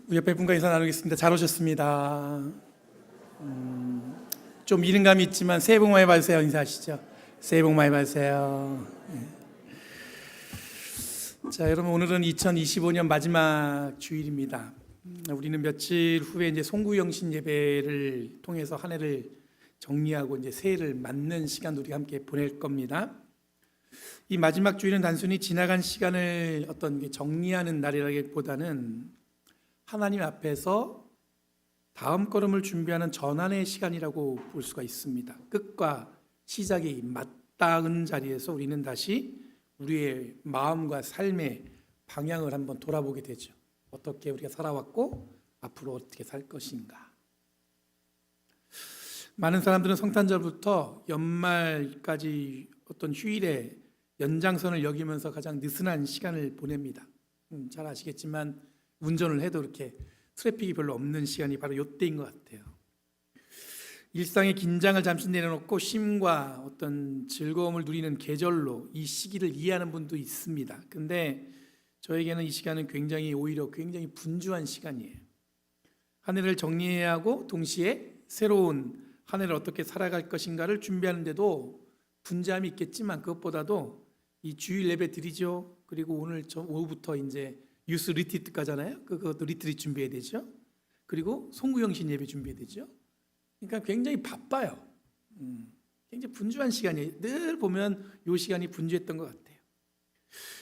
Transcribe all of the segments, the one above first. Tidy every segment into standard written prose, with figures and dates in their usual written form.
우리 옆에 분과 인사 나누겠습니다. 잘 오셨습니다. 좀 이른감이 있지만 새해 복 많이 받으세요. 인사하시죠. 새해 복 많이 받으세요. 자, 여러분, 오늘은 2025년 마지막 주일입니다. 우리는 며칠 후에 이제 송구영신 예배를 통해서 한 해를 정리하고 이제 새해를 맞는 시간 우리가 함께 보낼 겁니다. 이 마지막 주일은 단순히 지나간 시간을 어떤 정리하는 날이라기보다는 하나님 앞에서 다음 걸음을 준비하는 전환의 시간이라고 볼 수가 있습니다. 끝과 시작이 맞닿은 자리에서 우리는 다시 우리의 마음과 삶의 방향을 한번 돌아보게 되죠. 어떻게 우리가 살아왔고 앞으로 어떻게 살 것인가. 많은 사람들은 성탄절부터 연말까지 어떤 휴일의 연장선을 여기면서 가장 느슨한 시간을 보냅니다. 잘 아시겠지만 운전을 해도 이렇게 트래픽이 별로 없는 시간이 바로 이때인 것 같아요. 일상의 긴장을 잠시 내려놓고 쉼과 어떤 즐거움을 누리는 계절로 이 시기를 이해하는 분도 있습니다. 근데 저에게는 이 시간은 오히려 굉장히 분주한 시간이에요. 한 해를 정리해야 하고 동시에 새로운 한 해를 어떻게 살아갈 것인가를 준비하는데도 분주함이 있겠지만 그것보다도 이 주일 예배 드리죠. 그리고 오늘 오후부터 이제 유스 리트리트 가잖아요. 그것도 리트리트 준비해야 되죠. 그리고 송구영신 예배 준비해야 되죠. 그러니까 굉장히 바빠요. 굉장히 분주한 시간이에요. 늘 보면 이 시간이 분주했던 것 같아요.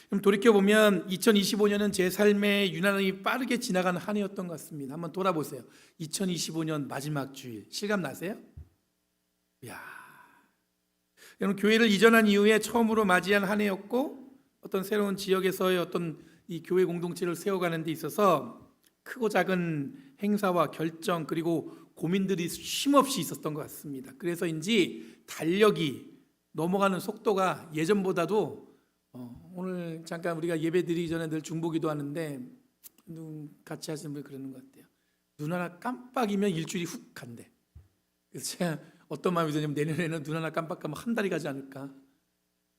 그럼 돌이켜보면 2025년은 제 삶에 유난히 빠르게 지나가는 한 해였던 것 같습니다. 한번 돌아보세요. 2025년 마지막 주일 실감 나세요? 이야, 여러분, 교회를 이전한 이후에 처음으로 맞이한 한 해였고 어떤 새로운 지역에서의 어떤 이 교회 공동체를 세워가는 데 있어서 크고 작은 행사와 결정 그리고 고민들이 쉼없이 있었던 것 같습니다. 그래서인지 달력이 넘어가는 속도가 예전보다도 오늘 잠깐 우리가 예배 드리기 전에 늘 중보기도 하는데 같이 하시는 분이 그러는 것 같아요. 눈 하나 깜빡이면 일주일이 훅 간대. 그래서 제가 어떤 마음이 드냐면 내년에는 눈 하나 깜빡하면 한 달이 가지 않을까.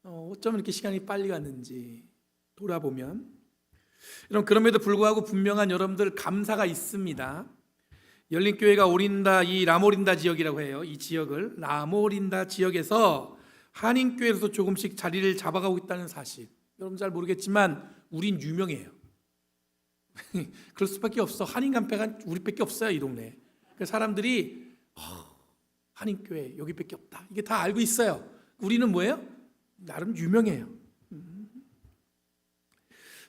어쩌면 이렇게 시간이 빨리 갔는지 돌아보면, 여러분, 그럼에도 불구하고 분명한 여러분들 감사가 있습니다. 열린교회가 오린다, 이 라모린다 지역이라고 해요. 이 지역을 라모린다 지역에서 한인교회에서 조금씩 자리를 잡아가고 있다는 사실, 여러분 잘 모르겠지만 우린 유명해요. 그럴 수밖에 없어. 한인 간패가 우리밖에 없어요, 이 동네에. 그래서 사람들이 한인교회 여기밖에 없다, 이게 다 알고 있어요. 우리는 뭐예요? 나름 유명해요.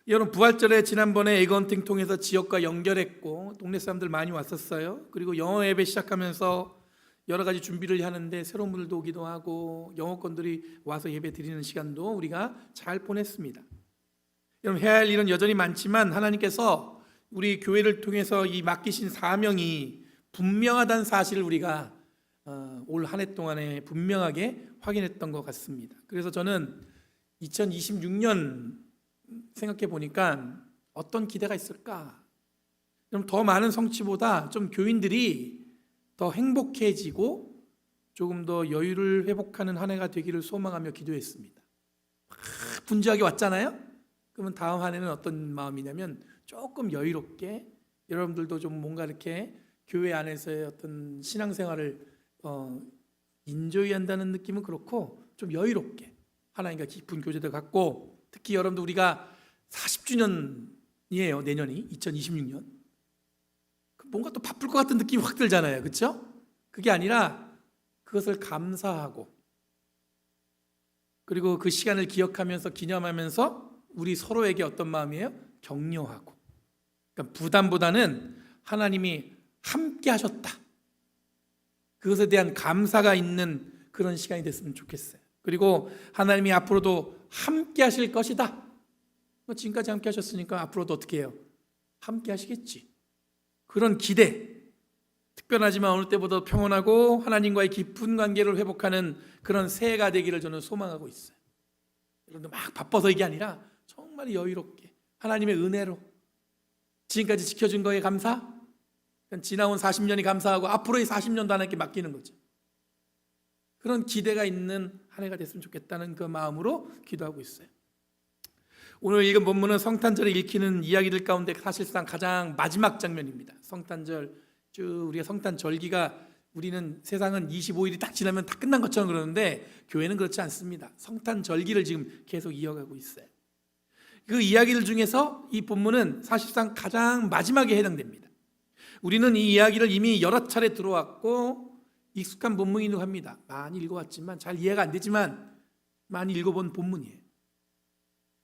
여러분, 부활절에 지난번에 에건팅 통해서 지역과 연결했고 동네 사람들 많이 왔었어요. 그리고 영어 예배 시작하면서 여러 가지 준비를 하는데 새로운 분들도 오기도 하고 영어권들이 와서 예배 드리는 시간도 우리가 잘 보냈습니다. 여러분, 해야 할 일은 여전히 많지만 하나님께서 우리 교회를 통해서 이 맡기신 사명이 분명하다는 사실을 우리가 올 한 해 동안에 분명하게 확인했던 것 같습니다. 그래서 저는 2026년 생각해 보니까 어떤 기대가 있을까? 그럼 더 많은 성취보다 좀 교인들이 더 행복해지고 조금 더 여유를 회복하는 한 해가 되기를 소망하며 기도했습니다. 분주하게 왔잖아요. 그러면 다음 한 해는 어떤 마음이냐면 조금 여유롭게, 여러분들도 좀 뭔가 이렇게 교회 안에서의 어떤 신앙생활을 인조이한다는 느낌은 그렇고 좀 여유롭게 하나님과 깊은 교제도 갖고, 특히 여러분들 우리가 40주년이에요. 내년이 2026년. 뭔가 또 바쁠 것 같은 느낌이 확 들잖아요. 그렇죠? 그게 아니라 그것을 감사하고 그리고 그 시간을 기억하면서 기념하면서 우리 서로에게 어떤 마음이에요? 격려하고. 그러니까 부담보다는 하나님이 함께 하셨다, 그것에 대한 감사가 있는 그런 시간이 됐으면 좋겠어요. 그리고 하나님이 앞으로도 함께 하실 것이다. 지금까지 함께 하셨으니까 앞으로도 어떻게 해요? 함께 하시겠지. 그런 기대, 특별하지만 어느 때보다 평온하고 하나님과의 깊은 관계를 회복하는 그런 새해가 되기를 저는 소망하고 있어요. 여러분들 막 바빠서 이게 아니라 정말 여유롭게 하나님의 은혜로 지금까지 지켜준 거에 감사, 지나온 40년이 감사하고 앞으로의 40년도 하나님께 맡기는 거죠. 그런 기대가 있는 한 해가 됐으면 좋겠다는 그 마음으로 기도하고 있어요. 오늘 읽은 본문은 성탄절에 읽히는 이야기들 가운데 사실상 가장 마지막 장면입니다. 성탄절, 우리가 성탄절기가 우리는 세상은 25일이 딱 지나면 다 끝난 것처럼 그러는데 교회는 그렇지 않습니다. 성탄절기를 지금 계속 이어가고 있어요. 그 이야기들 중에서 이 본문은 사실상 가장 마지막에 해당됩니다. 우리는 이 이야기를 이미 여러 차례 들어왔고 익숙한 본문이기도 합니다. 많이 읽어왔지만 잘 이해가 안 되지만 많이 읽어본 본문이에요.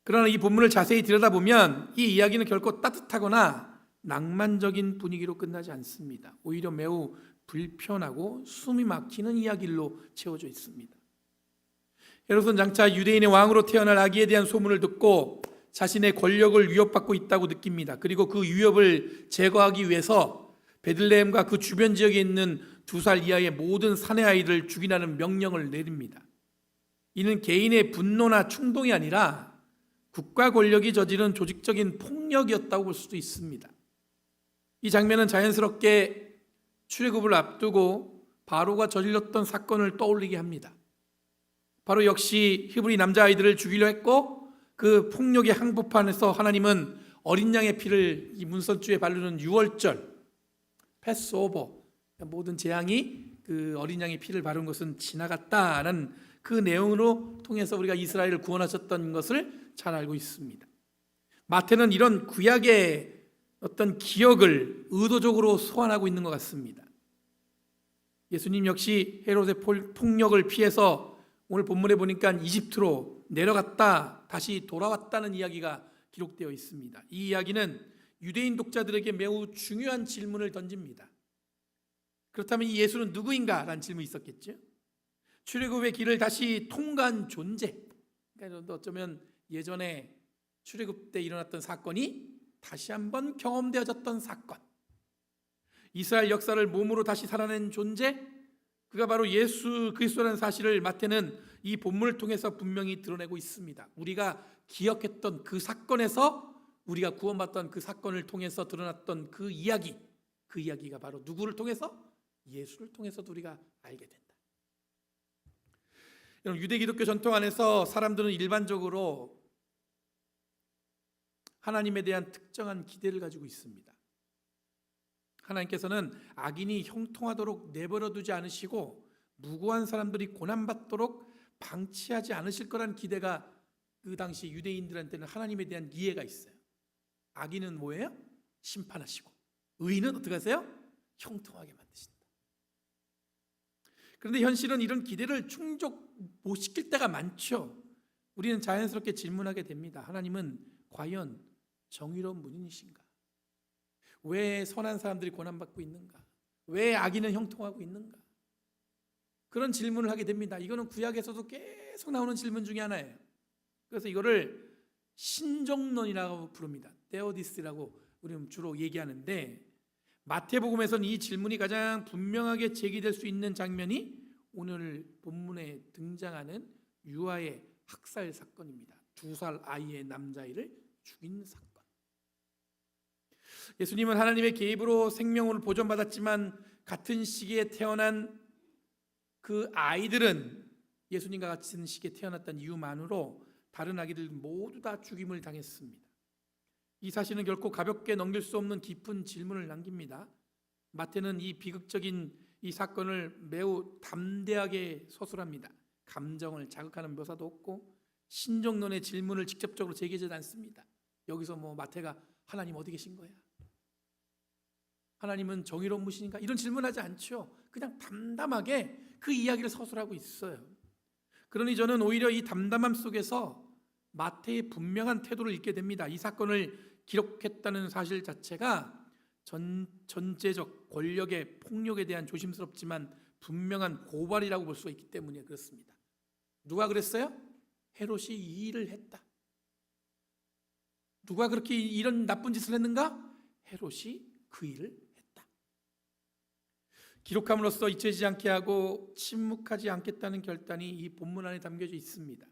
그러나 이 본문을 자세히 들여다보면 이 이야기는 결코 따뜻하거나 낭만적인 분위기로 끝나지 않습니다. 오히려 매우 불편하고 숨이 막히는 이야기로 채워져 있습니다. 헤롯은 장차 유대인의 왕으로 태어날 아기에 대한 소문을 듣고 자신의 권력을 위협받고 있다고 느낍니다. 그리고 그 위협을 제거하기 위해서 베들레헴과 그 주변 지역에 있는 2살 이하의 모든 사내 아이들을 죽이라는 명령을 내립니다. 이는 개인의 분노나 충동이 아니라 국가 권력이 저지른 조직적인 폭력이었다고 볼 수도 있습니다. 이 장면은 자연스럽게 출애굽을 앞두고 바로가 저질렀던 사건을 떠올리게 합니다. 바로 역시 히브리 남자아이들을 죽이려 했고 그 폭력의 한복판에서 하나님은 어린 양의 피를 이 문선주에 바르는 유월절, 패스오버, 모든 재앙이 그 어린 양의 피를 바른 것은 지나갔다는 그 내용으로 통해서 우리가 이스라엘을 구원하셨던 것을 잘 알고 있습니다. 마태는 이런 구약의 어떤 기억을 의도적으로 소환하고 있는 것 같습니다. 예수님 역시 헤롯의 폭력을 피해서 오늘 본문에 보니까 이집트로 내려갔다 다시 돌아왔다는 이야기가 기록되어 있습니다. 이 이야기는 유대인 독자들에게 매우 중요한 질문을 던집니다. 그렇다면 이 예수는 누구인가? 라는 질문이 있었겠죠. 출애굽의 길을 다시 통과한 존재, 그러니까 어쩌면 예전에 출애굽 때 일어났던 사건이 다시 한번 경험되어졌던 사건, 이스라엘 역사를 몸으로 다시 살아낸 존재, 그가 바로 예수 그리스도라는 사실을 마태는 이 본문을 통해서 분명히 드러내고 있습니다. 우리가 기억했던 그 사건에서 우리가 구원받던 그 사건을 통해서 드러났던 그 이야기가 바로 누구를 통해서? 예수를 통해서도 우리가 알게 된다. 여러분, 유대 기독교 전통 안에서 사람들은 일반적으로 하나님에 대한 특정한 기대를 가지고 있습니다. 하나님께서는 악인이 형통하도록 내버려 두지 않으시고 무고한 사람들이 고난받도록 방치하지 않으실 거라는 기대가 그 당시 유대인들한테는 하나님에 대한 이해가 있어요. 악인은 뭐예요? 심판하시고, 의인은 어떻게 하세요? 형통하게 만드신다. 그런데 현실은 이런 기대를 충족 못 시킬 때가 많죠. 우리는 자연스럽게 질문하게 됩니다. 하나님은 과연 정의로운 분이신가? 왜 선한 사람들이 고난받고 있는가? 왜 악인은 형통하고 있는가? 그런 질문을 하게 됩니다. 이거는 구약에서도 계속 나오는 질문 중에 하나예요. 그래서 이거를 신정론이라고 부릅니다. 테오디스라고 우리는 주로 얘기하는데, 마태복음에서는 이 질문이 가장 분명하게 제기될 수 있는 장면이 오늘 본문에 등장하는 유아의 학살 사건입니다. 2살 아이의 남자아이를 죽인 사건. 예수님은 하나님의 계획으로 생명을 보존받았지만 같은 시기에 태어난 그 아이들은 예수님과 같은 시기에 태어났다는 이유만으로 다른 아기들 모두 다 죽임을 당했습니다. 이 사실은 결코 가볍게 넘길 수 없는 깊은 질문을 남깁니다. 마태는 이 비극적인 이 사건을 매우 담대하게 서술합니다. 감정을 자극하는 묘사도 없고 신정론의 질문을 직접적으로 제기하지 않습니다. 여기서 마태가 하나님 어디 계신 거야? 하나님은 정의로운 분이신가? 이런 질문하지 않죠. 그냥 담담하게 그 이야기를 서술하고 있어요. 그러니 저는 오히려 이 담담함 속에서 마태의 분명한 태도를 읽게 됩니다. 이 사건을 기록했다는 사실 자체가 전제적 권력의 폭력에 대한 조심스럽지만 분명한 고발이라고 볼 수가 있기 때문에 그렇습니다. 누가 그랬어요? 헤롯이 이 일을 했다. 누가 그렇게 이런 나쁜 짓을 했는가? 헤롯이 그 일을 했다. 기록함으로써 잊혀지지 않게 하고 침묵하지 않겠다는 결단이 이 본문 안에 담겨져 있습니다.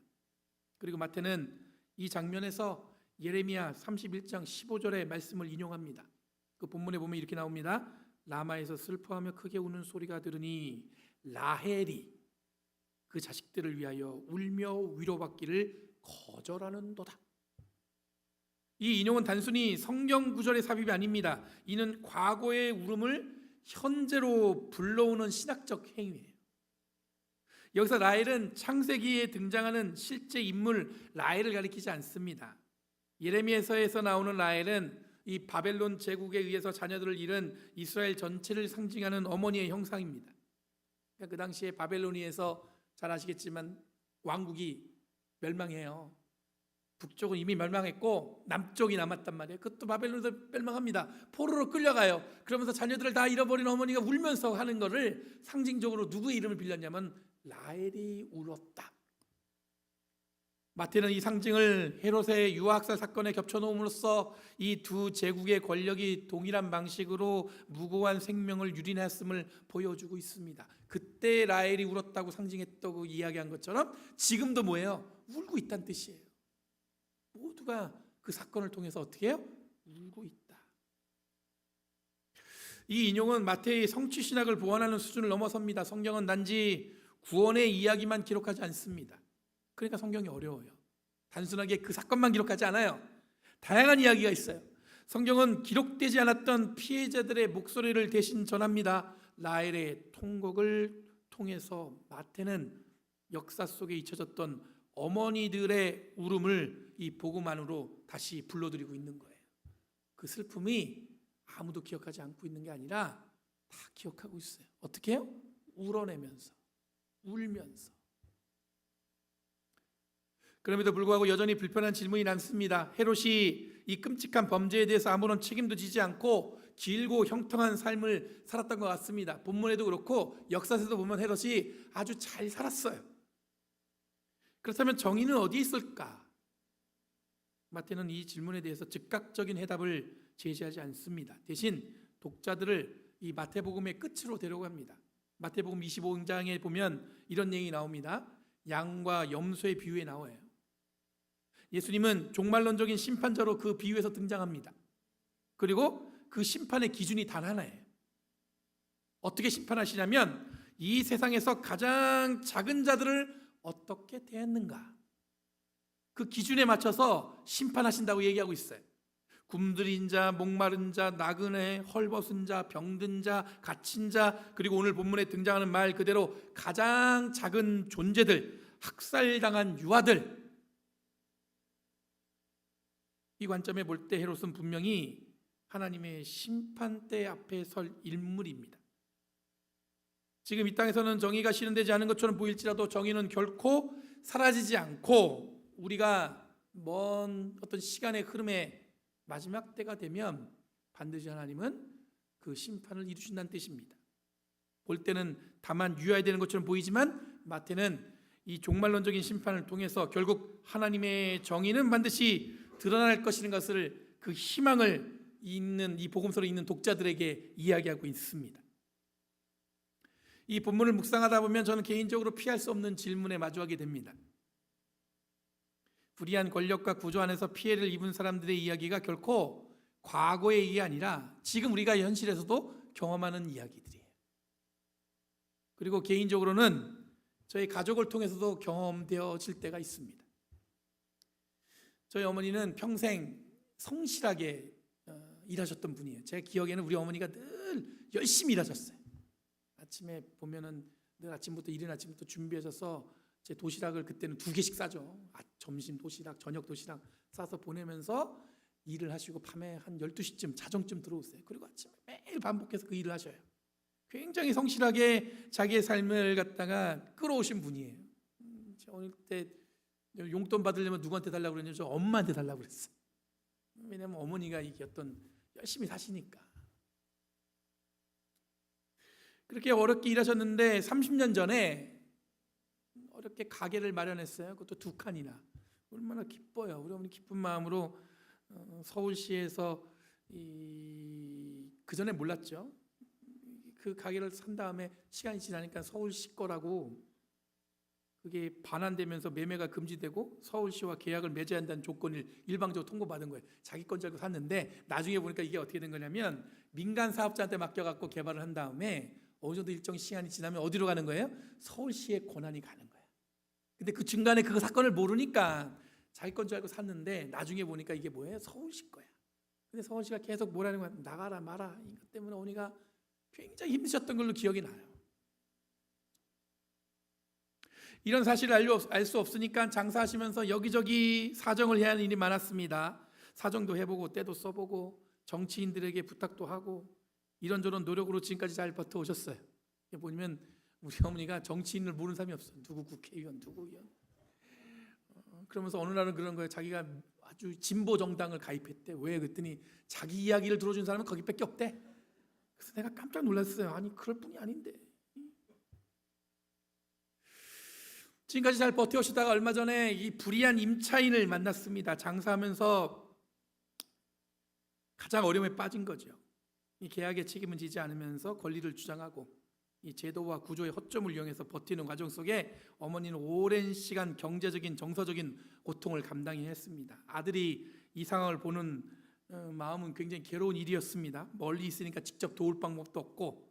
그리고 마태는 이 장면에서 예레미야 31장 15절의 말씀을 인용합니다. 그 본문에 보면 이렇게 나옵니다. 라마에서 슬퍼하며 크게 우는 소리가 들으니 라헬이 그 자식들을 위하여 울며 위로받기를 거절하는도다. 이 인용은 단순히 성경 구절의 삽입이 아닙니다. 이는 과거의 울음을 현재로 불러오는 신학적 행위예요. 여기서 라헬은 창세기에 등장하는 실제 인물 라헬을 가리키지 않습니다. 예레미야서에서 나오는 라헬은 이 바벨론 제국에 의해서 자녀들을 잃은 이스라엘 전체를 상징하는 어머니의 형상입니다. 그러니까 그 당시에 바벨로니에서 잘 아시겠지만 왕국이 멸망해요. 북쪽은 이미 멸망했고 남쪽이 남았단 말이에요. 그것도 바벨론에서 멸망합니다. 포로로 끌려가요. 그러면서 자녀들을 다 잃어버린 어머니가 울면서 하는 것을 상징적으로 누구의 이름을 빌렸냐면 라헬이 울었다. 마태는 이 상징을 헤롯의 유아학살 사건에 겹쳐놓음으로써 이 두 제국의 권력이 동일한 방식으로 무고한 생명을 유린했음을 보여주고 있습니다. 그때 라헬이 울었다고 상징했다고 이야기한 것처럼 지금도 뭐예요? 울고 있다는 뜻이에요. 모두가 그 사건을 통해서 어떻게 해요? 울고 있다. 이 인용은 마태의 성취신학을 보완하는 수준을 넘어섭니다. 성경은 단지 구원의 이야기만 기록하지 않습니다. 그러니까 성경이 어려워요. 단순하게 그 사건만 기록하지 않아요. 다양한 이야기가 있어요. 성경은 기록되지 않았던 피해자들의 목소리를 대신 전합니다. 라헬의 통곡을 통해서 마태는 역사 속에 잊혀졌던 어머니들의 울음을 이 복음 안으로 다시 불러들이고 있는 거예요. 그 슬픔이 아무도 기억하지 않고 있는 게 아니라 다 기억하고 있어요. 어떻게 해요? 울어내면서, 울면서. 그럼에도 불구하고 여전히 불편한 질문이 남습니다. 헤롯이 이 끔찍한 범죄에 대해서 아무런 책임도 지지 않고 길고 형통한 삶을 살았던 것 같습니다. 본문에도 그렇고 역사에서도 보면 헤롯이 아주 잘 살았어요. 그렇다면 정의는 어디에 있을까? 마태는 이 질문에 대해서 즉각적인 해답을 제시하지 않습니다. 대신 독자들을 이 마태복음의 끝으로 데려갑니다. 마태복음 25장에 보면 이런 내용이 나옵니다. 양과 염소의 비유에 나와요. 예수님은 종말론적인 심판자로 그 비유에서 등장합니다. 그리고 그 심판의 기준이 단 하나예요. 어떻게 심판하시냐면 이 세상에서 가장 작은 자들을 어떻게 대했는가, 그 기준에 맞춰서 심판하신다고 얘기하고 있어요. 굶주린 자, 목마른 자, 나그네, 헐벗은 자, 병든 자, 갇힌 자, 그리고 오늘 본문에 등장하는 말 그대로 가장 작은 존재들, 학살당한 유아들. 이 관점에 볼 때 헤롯은 분명히 하나님의 심판대 앞에 설 인물입니다. 지금 이 땅에서는 정의가 실현되지 않은 것처럼 보일지라도 정의는 결코 사라지지 않고 우리가 먼 어떤 시간의 흐름에 마지막 때가 되면 반드시 하나님은 그 심판을 이루신다는 뜻입니다. 볼 때는 다만 유효해야 되는 것처럼 보이지만 마태는 이 종말론적인 심판을 통해서 결국 하나님의 정의는 반드시 드러날 것이라는 것을, 그 희망을 있는 이 복음서를 읽는 독자들에게 이야기하고 있습니다. 이 본문을 묵상하다 보면 저는 개인적으로 피할 수 없는 질문에 마주하게 됩니다. 불의한 권력과 구조 안에서 피해를 입은 사람들의 이야기가 결코 과거의 얘기가 아니라 지금 우리가 현실에서도 경험하는 이야기들이에요. 그리고 개인적으로는 저희 가족을 통해서도 경험되어질 때가 있습니다. 저희 어머니는 평생 성실하게 일하셨던 분이에요. 제 기억에는 우리 어머니가 늘 열심히 일하셨어요. 아침에 보면은 늘 아침부터 이른 아침부터 준비하셔서 제 도시락을 그때는 2개씩 싸죠. 점심 도시락, 저녁 도시락 싸서 보내면서 일을 하시고 밤에 한 12시쯤 자정쯤 들어오세요. 그리고 아침에 매일 반복해서 그 일을 하셔요. 굉장히 성실하게 자기의 삶을 갖다가 끌어오신 분이에요. 제가 어릴 때 용돈 받으려면 누구한테 달라고 그랬냐면 저 엄마한테 달라고 그랬어요. 왜냐하면 어머니가 이게 어떤 열심히 사시니까. 그렇게 어렵게 일하셨는데 30년 전에 어렵게 가게를 마련했어요. 그것도 2칸이나. 얼마나 기뻐요. 우리 어머니 기쁜 마음으로 서울시에서 그 전에 몰랐죠. 그 가게를 산 다음에 시간이 지나니까 서울시 거라고 그게 반환되면서 매매가 금지되고 서울시와 계약을 맺어야 한다는 조건을 일방적으로 통보받은 거예요. 자기 건 줄 알고 샀는데 나중에 보니까 이게 어떻게 된 거냐면 민간 사업자한테 맡겨갖고 개발을 한 다음에 어느 정도 일정 시간이 지나면 어디로 가는 거예요? 서울시의 권한이 가는 거예요. 근데 그 중간에 그 사건을 모르니까 자기 건 줄 알고 샀는데 나중에 보니까 이게 뭐예요? 서울시 거야. 근데 서울시가 계속 뭐라는 거야? 나가라 마라. 이것 때문에 어머니가 굉장히 힘드셨던 걸로 기억이 나요. 이런 사실을 알 수 없으니까 장사하시면서 여기저기 사정을 해야 하는 일이 많았습니다. 사정도 해보고 때도 써보고 정치인들에게 부탁도 하고 이런저런 노력으로 지금까지 잘 버텨오셨어요. 보면 우리 어머니가 정치인을 모르는 사람이 없어요. 누구 국회의원, 누구 의원. 그러면서 어느 날은 그런 거예요. 자기가 아주 진보 정당을 가입했대. 왜? 그랬더니 자기 이야기를 들어준 사람은 거기밖에 없대. 그래서 내가 깜짝 놀랐어요. 아니 그럴 뿐이 아닌데. 지금까지 잘 버텨오시다가 얼마 전에 이 불의한 임차인을 만났습니다. 장사하면서 가장 어려움에 빠진 거죠. 이 계약의 책임은 지지 않으면서 권리를 주장하고 이 제도와 구조의 허점을 이용해서 버티는 과정 속에 어머니는 오랜 시간 경제적인 정서적인 고통을 감당해야 했습니다. 아들이 이 상황을 보는 마음은 굉장히 괴로운 일이었습니다. 멀리 있으니까 직접 도울 방법도 없고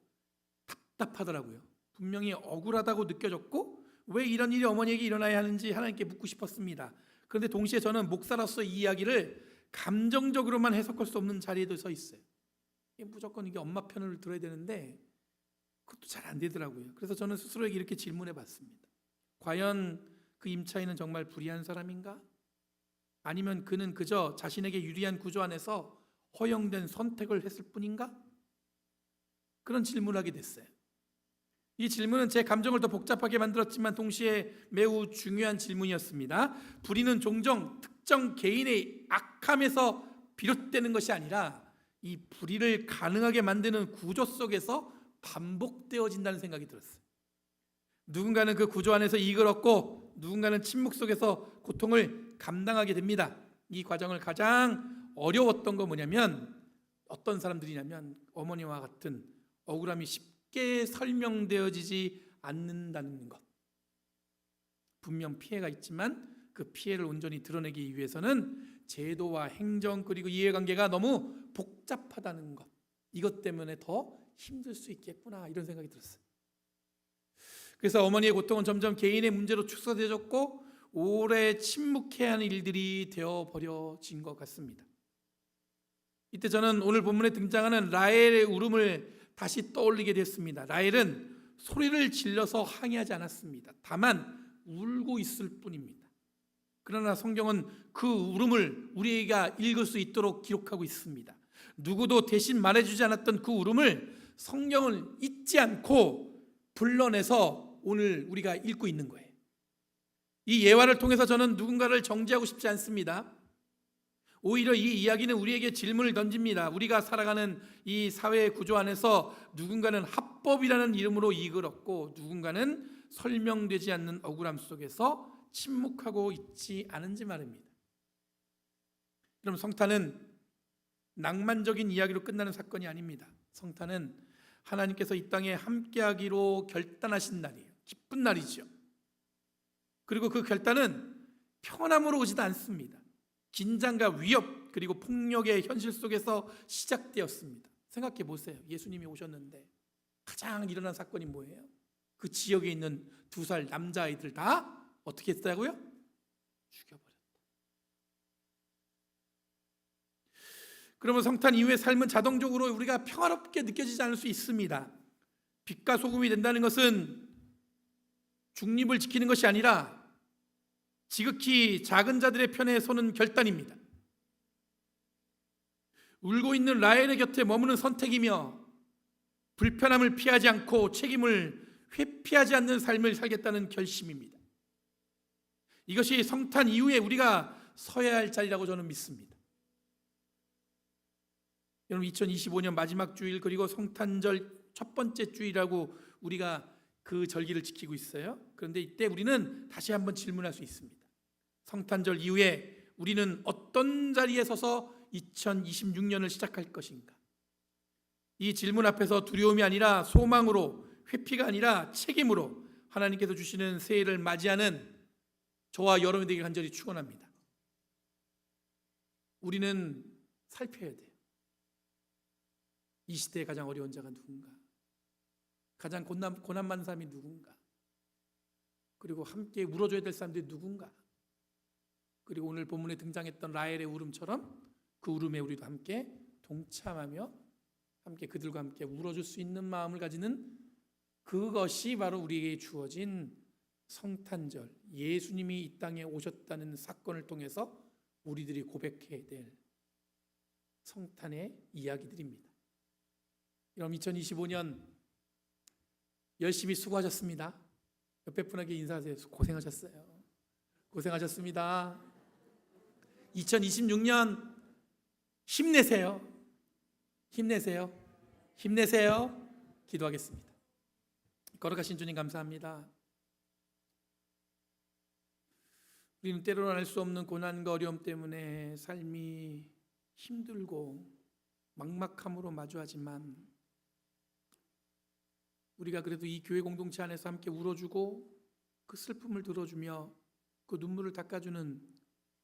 답답하더라고요. 분명히 억울하다고 느껴졌고 왜 이런 일이 어머니에게 일어나야 하는지 하나님께 묻고 싶었습니다. 그런데 동시에 저는 목사로서 이 이야기를 감정적으로만 해석할 수 없는 자리에도 서 있어요. 무조건 이게 엄마 편을 들어야 되는데 그것도 잘 안 되더라고요. 그래서 저는 스스로에게 이렇게 질문해 봤습니다. 과연 그 임차인은 정말 불의한 사람인가? 아니면 그는 그저 자신에게 유리한 구조 안에서 허용된 선택을 했을 뿐인가? 그런 질문을 하게 됐어요. 이 질문은 제 감정을 더 복잡하게 만들었지만 동시에 매우 중요한 질문이었습니다. 불의는 종종 특정 개인의 악함에서 비롯되는 것이 아니라 이 불의를 가능하게 만드는 구조 속에서 반복되어진다는 생각이 들었어요. 누군가는 그 구조 안에서 이익을 얻고 누군가는 침묵 속에서 고통을 감당하게 됩니다. 이 과정을 가장 어려웠던 건 뭐냐면 어떤 사람들이냐면 어머니와 같은 억울함이 쉽게 설명되어지지 않는다는 것. 분명 피해가 있지만 그 피해를 온전히 드러내기 위해서는 제도와 행정 그리고 이해관계가 너무 복잡하다는 것. 이것 때문에 더 힘들 수 있겠구나 이런 생각이 들었어요. 그래서 어머니의 고통은 점점 개인의 문제로 축소되어졌고 오래 침묵해야 하는 일들이 되어버려진 것 같습니다. 이때 저는 오늘 본문에 등장하는 라헬의 울음을 다시 떠올리게 됐습니다. 라헬은 소리를 질러서 항의하지 않았습니다. 다만 울고 있을 뿐입니다. 그러나 성경은 그 울음을 우리가 읽을 수 있도록 기록하고 있습니다. 누구도 대신 말해주지 않았던 그 울음을 성경을 잊지 않고 불러내서 오늘 우리가 읽고 있는 거예요. 이 예화를 통해서 저는 누군가를 정죄하고 싶지 않습니다. 오히려 이 이야기는 우리에게 질문을 던집니다. 우리가 살아가는 이 사회의 구조 안에서 누군가는 합법이라는 이름으로 이익을 얻고 누군가는 설명되지 않는 억울함 속에서 침묵하고 있지 않은지 말입니다. 그럼 성탄은 낭만적인 이야기로 끝나는 사건이 아닙니다. 성탄은 하나님께서 이 땅에 함께하기로 결단하신 날이에요. 기쁜 날이죠. 그리고 그 결단은 평안함으로 오지도 않습니다. 긴장과 위협 그리고 폭력의 현실 속에서 시작되었습니다. 생각해 보세요. 예수님이 오셨는데 가장 일어난 사건이 뭐예요? 그 지역에 있는 2살 남자아이들 다 어떻게 했다고요? 죽여버렸다. 그러면 성탄 이후의 삶은 자동적으로 우리가 평화롭게 느껴지지 않을 수 있습니다. 빛과 소금이 된다는 것은 중립을 지키는 것이 아니라 지극히 작은 자들의 편에 서는 결단입니다. 울고 있는 라헬의 곁에 머무는 선택이며 불편함을 피하지 않고 책임을 회피하지 않는 삶을 살겠다는 결심입니다. 이것이 성탄 이후에 우리가 서야 할 자리라고 저는 믿습니다. 여러분 2025년 마지막 주일 그리고 성탄절 첫 번째 주일이라고 우리가 그 절기를 지키고 있어요. 그런데 이때 우리는 다시 한번 질문할 수 있습니다. 성탄절 이후에 우리는 어떤 자리에 서서 2026년을 시작할 것인가? 이 질문 앞에서 두려움이 아니라 소망으로, 회피가 아니라 책임으로 하나님께서 주시는 새해를 맞이하는 저와 여러분이 되길 간절히 축원합니다. 우리는 살펴야 돼요. 이 시대에 가장 어려운 자가 누군가? 가장 고난 많은 사람이 누군가? 그리고 함께 울어줘야 될 사람들이 누군가? 그리고 오늘 본문에 등장했던 라헬의 울음처럼 그 울음에 우리도 함께 동참하며 함께 그들과 함께 울어줄 수 있는 마음을 가지는 그것이 바로 우리에게 주어진 성탄절, 예수님이 이 땅에 오셨다는 사건을 통해서 우리들이 고백해야 될 성탄의 이야기들입니다. 그럼 2025년 열심히 수고하셨습니다. 옆에 분에게 인사하세요. 고생하셨어요. 고생하셨습니다. 2026년 힘내세요. 힘내세요. 힘내세요. 기도하겠습니다. 걸어가신 주님 감사합니다. 우리는 때로는 알 수 없는 고난과 어려움 때문에 삶이 힘들고 막막함으로 마주하지만 우리가 그래도 이 교회 공동체 안에서 함께 울어주고 그 슬픔을 들어주며 그 눈물을 닦아주는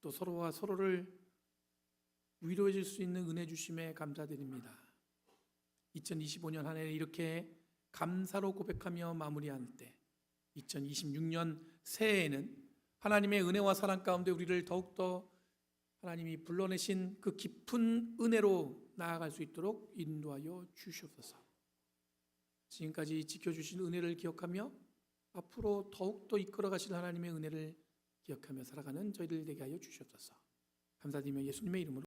또 서로와 서로를 위로해 줄 수 있는 은혜 주심에 감사드립니다. 2025년 한 해를 이렇게 감사로 고백하며 마무리할 때 2026년 새해에는 하나님의 은혜와 사랑 가운데 우리를 더욱더 하나님이 불러내신 그 깊은 은혜로 나아갈 수 있도록 인도하여 주시옵소서. 지금까지 지켜주신 은혜를 기억하며 앞으로 더욱더 이끌어 가실 하나님의 은혜를 기억하며 살아가는 저희들 되게 하여 주시옵소서. 감사드리며 예수님의 이름으로